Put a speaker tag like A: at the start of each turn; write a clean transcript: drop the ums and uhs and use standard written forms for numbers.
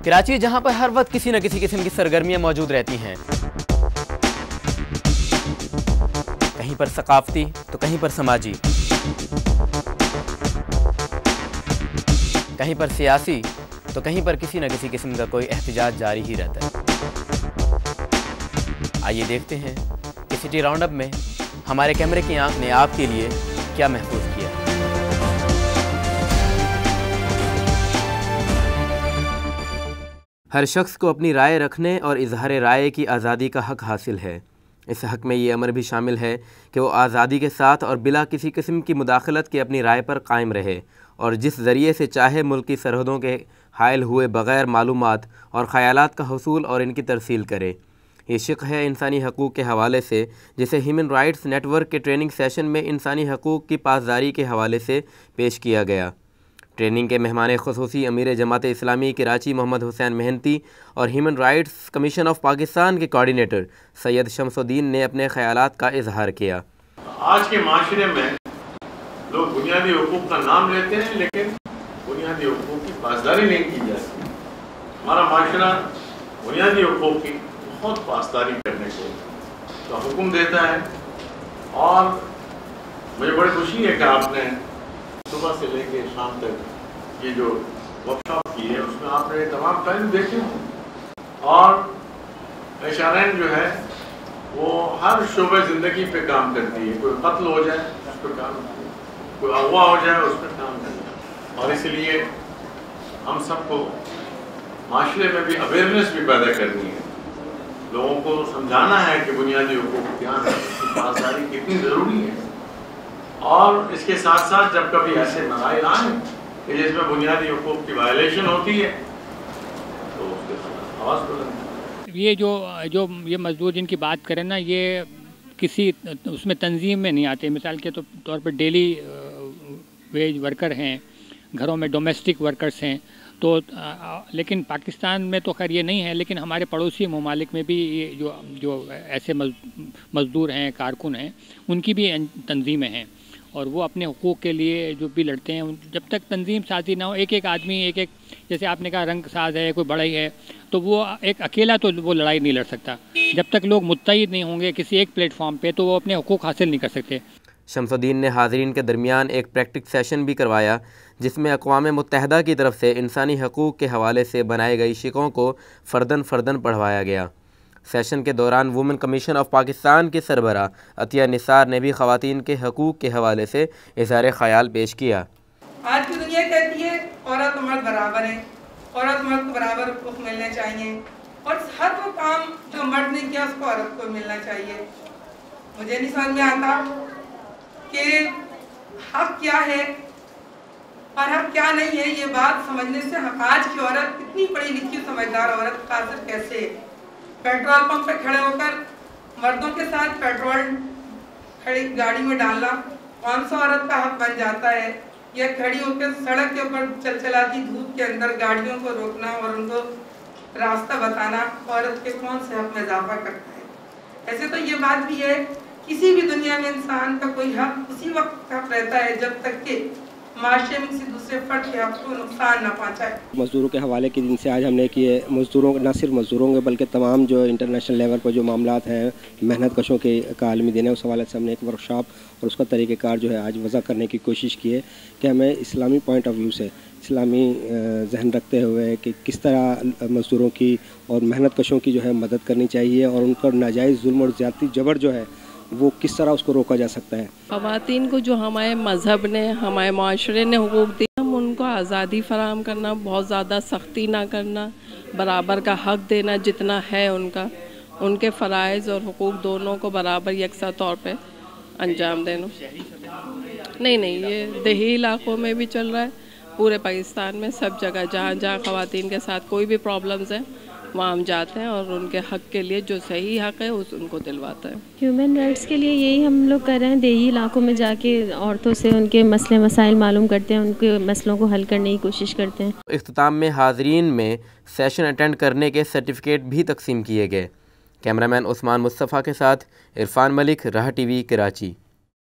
A: کراچی جہاں پر ہر وقت کسی نہ کسی قسم کی سرگرمیاں موجود رہتی ہیں، کہیں پر ثقافتی تو کہیں پر سماجی، کہیں پر سیاسی تو کہیں پر کسی نہ کسی قسم کا کوئی احتجاج جاری ہی رہتا ہے۔ آئیے دیکھتے ہیں کہ سٹی راؤنڈ اپ میں ہمارے کیمرے کی آنکھ نے آپ کے لیے کیا محفوظ کیا۔ ہر شخص کو اپنی رائے رکھنے اور اظہار رائے کی آزادی کا حق حاصل ہے۔ اس حق میں یہ امر بھی شامل ہے کہ وہ آزادی کے ساتھ اور بلا کسی قسم کی مداخلت کے اپنی رائے پر قائم رہے اور جس ذریعے سے چاہے ملک کی سرحدوں کے حائل ہوئے بغیر معلومات اور خیالات کا حصول اور ان کی ترسیل کرے۔ یہ شق ہے انسانی حقوق کے حوالے سے، جسے ہیومن رائٹس نیٹ ورک کے ٹریننگ سیشن میں انسانی حقوق کی پاسداری کے حوالے سے پیش کیا گیا۔ ٹریننگ کے مہمان خصوصی امیر جماعت اسلامی کراچی محمد حسین محنتی اور human rights commission of Pakistan کے کوارڈینیٹر سید شمس الدین نے اپنے خیالات کا اظہار کیا۔
B: آج کے معاشرے میں لوگ بنیادی حقوق کا نام لیتے ہیں لیکن بنیادی حقوق کی پاسداری نہیں کی جاتی۔ ہمارا معاشرہ بنیادی حقوق کی بہت پاسداری کرنے کو حکم دیتا ہے، اور مجھے بڑی خوشی ہے کہ آپ نے صبح سے لے کے شام تک یہ جو ورک شاپ کی ہے اس میں آپ نے تمام ٹائم دیکھے ہوں، اور اشارین جو ہے وہ ہر شعبہ زندگی پہ کام کرتی ہے۔ کوئی قتل ہو جائے اس پہ کام کرتی ہے، کوئی اغوا ہو جائے اس پہ کام کرتی ہے، اور اس لیے ہم سب کو معاشرے میں بھی اویئرنیس بھی پیدا کرنی ہے، لوگوں کو سمجھانا ہے کہ بنیادی حقوق کیا ہے، اس کی پاسداری کتنی ضروری ہے، اور اس کے ساتھ ساتھ جب کبھی ایسے مسائل آئیں کہ جس میں بنیادی حقوق کی وائلیشن ہوتی ہے تو اس کے خلاف آواز بلند۔
C: یہ جو یہ مزدور جن کی بات کریں نا، یہ کسی اس میں تنظیم میں نہیں آتے۔ مثال کے طور پر ڈیلی ویج ورکر ہیں، گھروں میں ڈومیسٹک ورکرز ہیں، تو لیکن پاکستان میں تو خیر یہ نہیں ہے، لیکن ہمارے پڑوسی ممالک میں بھی یہ جو ایسے مزدور ہیں، کارکن ہیں، ان کی بھی تنظیمیں ہیں، اور وہ اپنے حقوق کے لیے جو بھی لڑتے ہیں۔ جب تک تنظیم سازی نہ ہو، ایک آدمی ایک جیسے آپ نے کہا رنگ ساز ہے، کوئی بڑا ہی ہے، تو وہ ایک اکیلا تو وہ لڑائی نہیں لڑ سکتا۔ جب تک لوگ متحد نہیں ہوں گے کسی ایک پلیٹ فارم پہ تو وہ اپنے حقوق حاصل نہیں کر سکتے۔
A: شمس الدین نے حاضرین کے درمیان ایک پریکٹس سیشن بھی کروایا جس میں اقوام متحدہ کی طرف سے انسانی حقوق کے حوالے سے بنائی گئی شقوں کو فردن پڑھوایا گیا۔ سیشن کے دوران وومن کمیشن آف پاکستان کے سربراہ عطیہ نثار نے بھی خواتین کے حقوق کے حوالے سے اظہار خیال پیش کیا۔
D: آج کی دنیا کہتی ہے عورت و مرد برابر ہیں، عورت مرد کو برابر حقوق ملنے چاہیے، اور ہر وہ کام جو مرد نے کیا اس کو عورت کو ملنا چاہیے۔ مجھے نہیں سمجھ میں آتا کہ حق کیا ہے اور حق کیا نہیں ہے۔ یہ بات سمجھنے سے آج کی عورت اتنی پڑھی لکھی سمجھدار عورت قاصر کیسے پیٹرول پمپ پہ کھڑے ہو کر مردوں کے ساتھ پیٹرول کھڑی گاڑی میں ڈالنا کون سا عورت کا حق بن جاتا ہے، یا کھڑی ہو کے سڑک کے اوپر چلچلاتی دھوپ کے اندر گاڑیوں کو روکنا اور ان کو راستہ بتانا عورت کے کون سے حق میں اضافہ کرتا ہے۔ ایسے تو یہ بات بھی ہے کسی بھی دنیا میں انسان کا کوئی حق اسی وقت حق رہتا ہے جب تک کہ معاشرے میں کسی دوسرے فرد کے حق کو نقصان نہ پہنچائے۔
E: مزدوروں کے حوالے کے دن سے آج ہم نے کیے مزدوروں نہ صرف مزدوروں کے بلکہ تمام جو انٹرنیشنل لیول پر جو معاملات ہیں محنت کشوں کے کا عالمی دن ہے، اس حوالے سے ہم نے ایک ورکشاپ اور اس کا طریقہ کار جو ہے آج وضع کرنے کی کوشش کی ہے کہ ہمیں اسلامی پوائنٹ آف ویو سے اسلامی ذہن رکھتے ہوئے کہ کس طرح مزدوروں کی اور محنت کشوں کی جو ہے مدد کرنی چاہیے، اور ان پر ناجائز ظلم اور زیادتی جبر جو ہے وہ کس طرح اس کو روکا جا سکتا ہے۔
F: خواتین کو جو ہمارے مذہب نے ہمارے معاشرے نے حقوق دی، ہم ان کو آزادی فراہم کرنا، بہت زیادہ سختی نہ کرنا، برابر کا حق دینا جتنا ہے ان کے فرائض اور حقوق دونوں کو برابر یکساں طور پہ انجام دینا۔ نہیں یہ دیہی علاقوں میں بھی چل رہا ہے، پورے پاکستان میں سب جگہ جہاں خواتین کے ساتھ کوئی بھی پرابلمز ہیں وہاں ہم جاتے ہیں اور ان کے حق کے لیے جو صحیح حق ہے ان کو دلواتا ہے۔
G: ہیومن رائٹس کے لیے یہی ہم لوگ کر رہے ہیں، دیہی علاقوں میں جا کے عورتوں سے ان کے مسئلے مسائل معلوم کرتے ہیں، ان کے مسئلوں کو حل کرنے کی کوشش کرتے ہیں۔
A: اختتام میں حاضرین میں سیشن اٹینڈ کرنے کے سرٹیفکیٹ بھی تقسیم کیے گئے۔ کیمرہ مین عثمان مصطفیٰ کے ساتھ عرفان ملک، راہ ٹی وی، کراچی۔